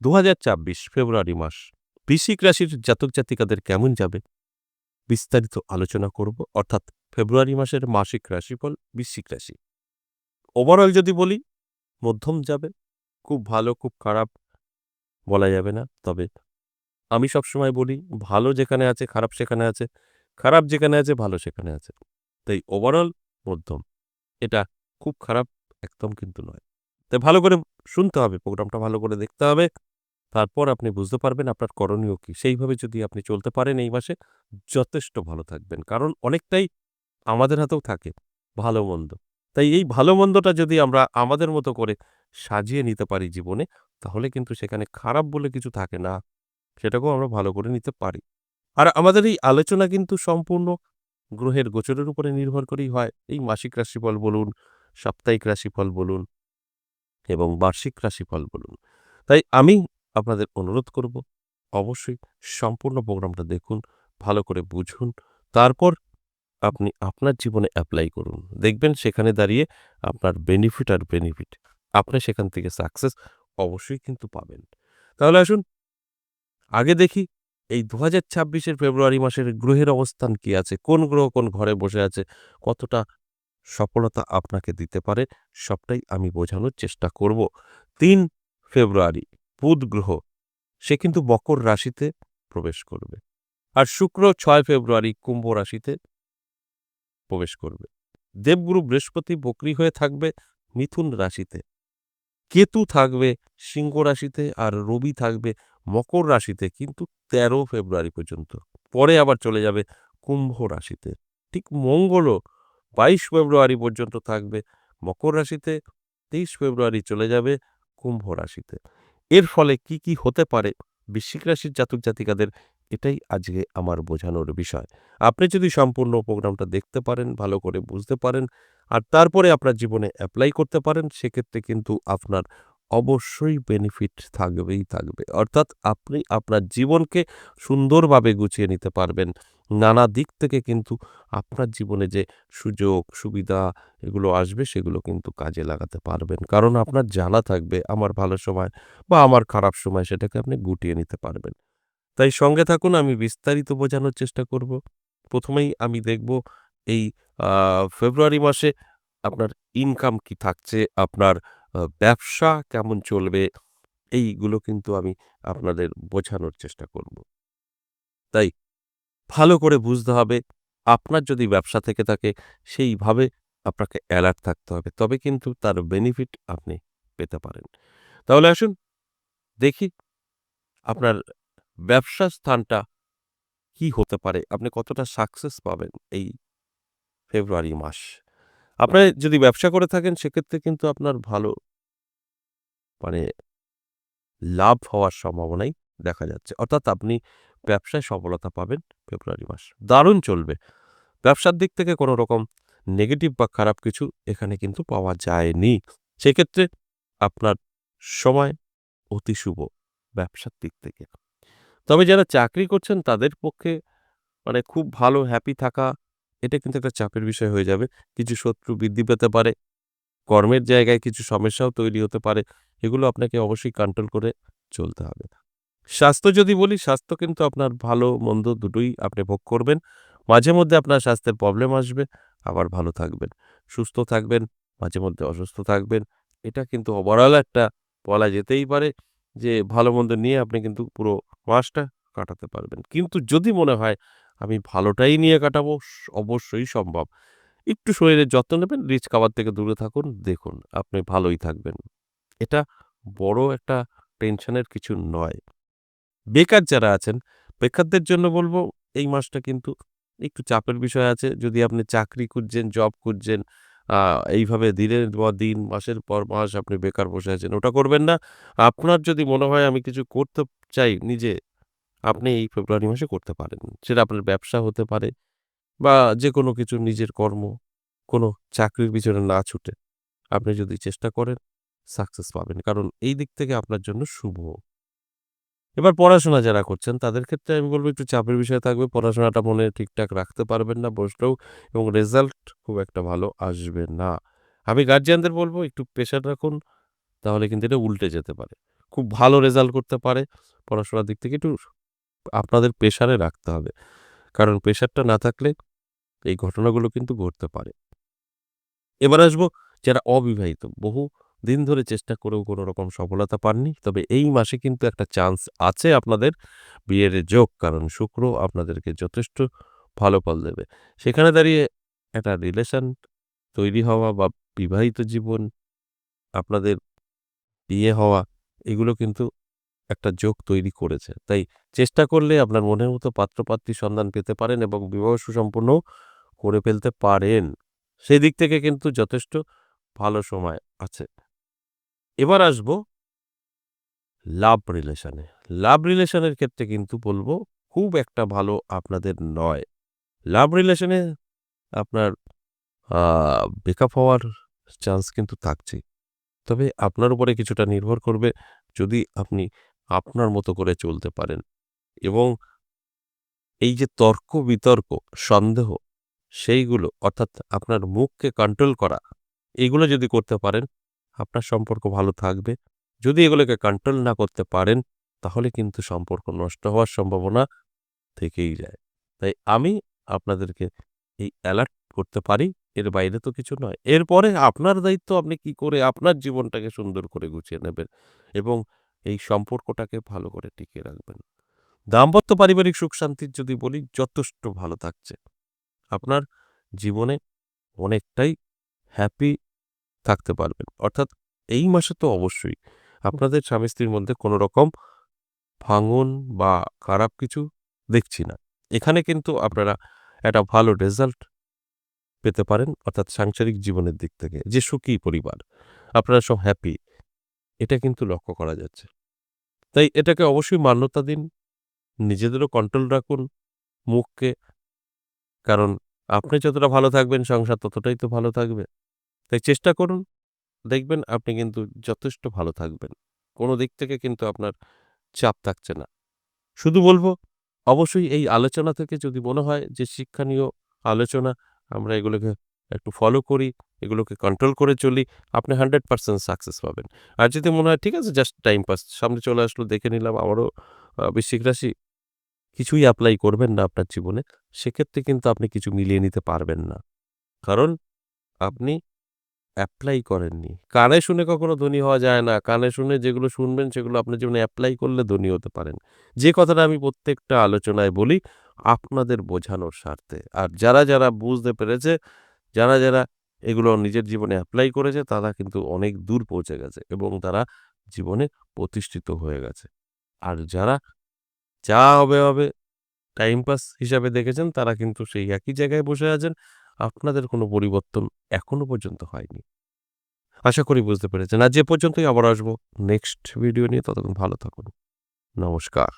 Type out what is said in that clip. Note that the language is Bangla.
২০২৪ ফেব্রুয়ারি মাস বৃশ্চিক রাশির জাতক জাতিকাদের কেমন যাবে বিস্তারিত আলোচনা করব। অর্থাৎ ফেব্রুয়ারি মাসের মাসিক রাশিফল বৃশ্চিক রাশি। ওভারঅল যদি বলি মধ্যম যাবে, খুব ভালো খুব খারাপ বলা যাবে না। তবে আমি সবসময় বলি ভালো যেখানে আছে খারাপ সেখানে আছে, খারাপ যেখানে আছে ভালো সেখানে আছে। তাই ওভারঅল মধ্যম, এটা খুব খারাপ একদম কিন্তু নয়। তাই ভালো করে শুনতে হবে, প্রোগ্রামটা ভালো করে দেখতে হবে। তারপর আপনি বুঝতে পারবেন আপনার করণীয় কি। সেইভাবে যদি আপনি চলতে পারেন এই মাসে যথেষ্ট ভালো থাকবেন। কারণ অনেকটাই আমাদের হাতেও থাকে ভালো-মন্দ। তাই এই ভালো-মন্দটা যদি আমরা আমাদের মতো করে সাজিয়ে নিতে পারি জীবনে, তাহলে কিন্তু সেখানে খারাপ বলে কিছু থাকে না। সেটাকেও আমরা ভালো করে নিতে পারি। আর আমাদের এই আলোচনা কিন্তু সম্পূর্ণ গ্রহের গোচরের উপরে নির্ভর করেই হয়। এই মাসিক রাশিফল বলুন, সাপ্তাহিক রাশিফল বলুন এবং বার্ষিক রাশিফল বলুন। তাই আমি আপনাদের অনুরোধ করব, অবশ্যই সম্পূর্ণ প্রোগ্রামটা দেখুন, ভালো করে বুঝুন। তারপর আপনি আপনার জীবনে এপ্লাই করুন। দেখবেন সেখানে দাঁড়িয়ে আপনার বেনিফিট আর বেনিফিট। আপনি সেখান থেকে সাকসেস অবশ্যই কিন্তু পাবেন। তাহলে আসুন আগে দেখি এই ২০২৬ এর ফেব্রুয়ারি মাসের গ্রহের অবস্থান কি আছে? কোন গ্রহ কোন ঘরে বসে আছে? কতটা সফলতা আপনাকে দিতে পারে? সবটাই আমি বোঝানোর চেষ্টা করব। ৩ ফেব্রুয়ারি বুধ গ্রহ সে কিন্তু মকর রাশিতে প্রবেশ করবে। আর শুক্র ৬ ফেব্রুয়ারি কুম্ভ রাশিতে প্রবেশ করবে। দেবগুরু বৃহস্পতি বক্রী হয়ে থাকবে মিথুন রাশিতে। কেতু থাকবে সিংহ রাশিতে আর রবি থাকবে মকর রাশিতে কিন্তু ১৩ ফেব্রুয়ারি পর্যন্ত। পরে আবার চলে যাবে কুম্ভ রাশিতে। ঠিক মঙ্গলও ২২ ফেব্রুয়ারি পর্যন্ত থাকবে মকর রাশিতে, ২৩ ফেব্রুয়ারি চলে যাবে কুম্ভ রাশিতে। এর ফলে কি, কি হতে পারে বৃশ্চিক রাশির জাতক জাতিকাদের, এটাই আজকে আমার বোঝানোর বিষয়। আপনি যদি সম্পূর্ণ প্রোগ্রামটা দেখতে পারেন, ভালো করে বুঝতে পারেন আর তারপরে আপনার জীবনে এপ্লাই করতে পারেন, সেক্ষেত্রে কিন্তু আপনার অবশ্যই বেনিফিট থাকবেই থাকবে। অর্থাৎ আপনি আপনার জীবনকে সুন্দরভাবে গুছিয়ে নিতে পারবেন। নানা দিক থেকে কিন্তু আপনার জীবনে যে সুযোগ, সুবিধা এগুলো আসবে সেগুলো কিন্তু কাজে লাগাতে পারবেন। কারণ আপনার জানা থাকবে আমার ভালো সময় বা আমার খারাপ সময় সেটাকে আপনি গুটিয়ে নিতে পারবেন। তাই সঙ্গে থাকুন, আমি বিস্তারিত বোঝানোর চেষ্টা করব। ১ম এই আমি দেখব এই আ ফেব্রুয়ারি মাসে আপনার ইনকাম কি থাকছে, আপনার ব্যবসা কেমন চলবে, এইগুলো কিন্তু আমি আপনাদের বোঝানোর চেষ্টা করব। তাই ভালো করে বুঝতে হবে, আপনার যদি ব্যবসা থেকে থাকে সেইভাবে আপনাকে এলার্ট থাকতে হবে। তবে কিন্তু তার বেনিফিট আপনি পেতে পারেন। তাহলে আসুন দেখি আপনার ব্যবসার স্থানটা কি হতে পারে? আপনি কতটা সাকসেস পাবেন এই ফেব্রুয়ারি মাস? আপনার যদি ব্যবসা করে থাকেন সেক্ষেত্রে কিন্তু আপনার ভালো মানে লাভ হওয়ার সম্ভাবনাই দেখা যাচ্ছে। অর্থাৎ আপনি ব্যবসায় সফলতা পাবেন ফেব্রুয়ারি মাস। দারুণ চলবে। ব্যবসার দিক থেকে কোনো রকম নেগেটিভ বা খারাপ কিছু এখানে কিন্তু পাওয়া যায়নি। সেক্ষেত্রে আপনার সময় অতি শুভ ব্যবসার দিক থেকে। তবে যারা চাকরি করছেন তাদের পক্ষে খুব ভালো হ্যাপি থাকা, এটা কিন্তু একটা চাপের বিষয় হয়ে যাবে। কিছু শত্রু বৃদ্ধি পেতে পারে। কর্মের জায়গায় কিছু সমস্যাও তৈরি হতে পারে। এগুলো আপনাকে অবশ্যই কন্ট্রোল করে চলতে হবে। স্বাস্থ্য যদি বলি, স্বাস্থ্য কিন্তু আপনার ভালো-মন্দ দুটোই আপনি ভোগ করবেন। মাঝে মধ্যে আপনার স্বাস্থ্যের প্রবলেম আসবে, আবার ভালো থাকবেন। সুস্থ থাকবেন, মাঝে মধ্যে অসুস্থ থাকবেন। এটা কিন্তু ওভারঅল একটা বলা যেতেই পারে যে ভালো-মন্দ নিয়ে আপনি কিন্তু পুরো মাসটা কাটাতে পারবেন। কিন্তু যদি মনে হয় আমি ভালোটাই নিয়ে কাটাবো, অবশ্যই সম্ভব। একটু শরীরের যত্ন নেবেন, রিচ খাবার থেকে দূরে থাকুন, দেখুন আপনি ভালোই থাকবেন। এটা বড় একটা টেনশনের কিছু নয়। বেকার যারা আছেন, বেকারদের জন্য বলব এই মাসটা কিন্তু একটু চাপের বিষয় আছে। যদি আপনি চাকরি খুঁজছেন, জব খুঁজছেন, আ এইভাবে দিনের পর দিন, মাসের পর মাস আপনি বেকার বসে আছেন, ওটা করবেন না। আপনার যদি মনে হয় আমি কিছু করতে চাই নিজে, আপনি এই ফেব্রুয়ারি মাসে করতে পারেন। সেটা আপনার ব্যবসা হতে পারে বা যেকোনো কিছু নিজের কর্ম, কোনো চাকরির পিছনে না ছুটে আপনি যদি চেষ্টা করেন, সাকসেস পাবেন। কারণ এই দিক থেকে আপনার জন্য শুভ। এবার পড়াশোনা যারা করছেন তাদের ক্ষেত্রে আমি বলব একটু চাপের বিষয় থাকবে। পড়াশোনাটা মনে ঠিকঠাক রাখতে পারবেন না বসলেও এবং রেজাল্ট খুব একটা ভালো আসবে না। আমি গার্ডিয়ানদের বলব একটু প্রেশার রাখুন, তাহলে কিন্তু এটা উল্টে যেতে পারে। খুব ভালো রেজাল্ট করতে পারে। পড়াশোনার দিক থেকে একটু আপনাদের প্রেশারে রাখতে হবে। কারণ প্রেশারটা না থাকলে এই ঘটনাগুলো কিন্তু ঘটতে পারে। এবার আসবো যারা অবিবাহিত। বহু দিন ধরে চেষ্টা করেও কোনো রকম সফলতা পাননি। তবে এই মাসে কিন্তু একটা চান্স আছে আপনাদের বিয়ের যোগ। কারণ শুক্র আপনাদেরকে যথেষ্ট ভালো ফল দেবে। সেখানে দাঁড়িয়ে একটা রিলেশন তৈরি হওয়া বা বিবাহিত জীবন, আপনাদের বিয়ে হওয়া এগুলো কিন্তু একটা যোগ তৈরি করেছে। তাই চেষ্টা করলে আপনার মনের মতো পাত্র-পাত্রীর সন্ধান পেতে পারেন এবং বিবাহ সুসম্পন্নও করে ফেলতে পারেন। সেদিক থেকে কিন্তু যথেষ্ট ভালো সময় আছে। এবার আসবো লাভ রিলেশনে। লাভ রিলেশনের ক্ষেত্রে কিন্তু বলব খুব একটা ভালো আপনাদের নয়। লাভ রিলেশনে আপনার আ ব্রেকআপ হওয়ার চান্স কিন্তু থাকছেই। তবে আপনার উপরে কিছুটা নির্ভর করবে যদি আপনি আপনার মতো করে চলতে পারেন এবং এই যে তর্ক-বিতর্ক, সন্দেহ সেইগুলো অর্থাৎ আপনার মুখকে কন্ট্রোল করা, এগুলো যদি করতে পারেন, আপনার সম্পর্ক ভালো থাকবে। যদি এগুলোকে কন্ট্রোল না করতে পারেন, তাহলে কিন্তু সম্পর্ক নষ্ট হওয়ার সম্ভাবনা থেকেই যায়। তাই আমি আপনাদেরকে এই অ্যালার্ট করতে পারি, এর বাইরে তো কিছু নয়। এরপরে আপনার দায়িত্ব আপনি কি করে আপনার জীবনটাকে সুন্দর করে গুছিয়ে নেবেন এবং এই সম্পর্কটাকে ভালো করে টিকিয়ে রাখবেন। দাম্পত্য পারিবারিক সুখ-শান্তির যদি বলি, যথেষ্ট ভালো থাকছে। আপনার জীবনে অনেকটাই হ্যাপি থাকতে পারবেন। অর্থাৎ এই মাসে তো অবশ্যই আপনাদের স্বামী-স্ত্রীর মধ্যে কোনো রকম ভাঙন বা খারাপ কিছু দেখছি না। এখানে কিন্তু আপনারা একটা ভালো রেজাল্ট পেতে পারেন অর্থাৎ সাংসারিক জীবনের দিক থেকে। যে সুখী পরিবার, আপনারা সব হ্যাপি, এটা কিন্তু লক্ষ্য করা যাচ্ছে। তাই এটাকে অবশ্যই মান্যতা দিন, নিজেদেরও কন্ট্রোল রাখুন মুখকে। কারণ আপনি যতটা ভালো থাকবেন সংসার ততটাই তো ভালো থাকবে। তাই চেষ্টা করুন, দেখবেন আপনি কিন্তু যথেষ্ট ভালো থাকবেন। কোনো দিক থেকে কিন্তু আপনার চাপ থাকছে না। শুধু বলব অবশ্যই এই আলোচনা থেকে যদি মনে হয় যে শিক্ষণীয় আলোচনা, আমরা এগুলোকে একটু ফলো করি, এগুলোকে কন্ট্রোল করে চলি, আপনি 100% সাকসেস পাবেন। আর যদি মনে হয় ঠিক আছে জাস্ট টাইম পাস, সামনে চলে আসলো দেখে নিলাম আমারও বৃশ্চিক রাশি, কিছুই এপ্লাই করবেন না আপনার জীবনে, সেক্ষেত্রে কিন্তু আপনি কিছু মিলিয়ে নিতে পারবেন না। কারণ আপনি এপ্লাই করেননি। কানে শুনে কখনো ধনী হওয়া যায় না। কানে শুনে যেগুলো শুনবেন সেগুলো আপনার জীবনে এপ্লাই করলে ধনী হতে পারেন। যে কথাটা আমি প্রত্যেকটা আলোচনায় বলি আপনাদের বোঝানোর স্বার্থে। আর যারা বুঝতে পেরেছে, যারা এগুলো নিজের জীবনে এপ্লাই করেছে তারা কিন্তু অনেক দূর পৌঁছে গেছে এবং তারা জীবনে প্রতিষ্ঠিত হয়ে গেছে। আর যারা যা হবে টাইম পাস হিসাবে দেখেছেন তারা কিন্তু সেই একই জায়গায় বসে আছেন। আপনাদের কোনো পরিবর্তন এখনো পর্যন্ত হয়নি। আশা করি বুঝতে পেরেছেন। আজ এ পর্যন্তই, আবার আসবো নেক্সট ভিডিও নিয়ে। ততক্ষণ ভালো থাকুন। নমস্কার।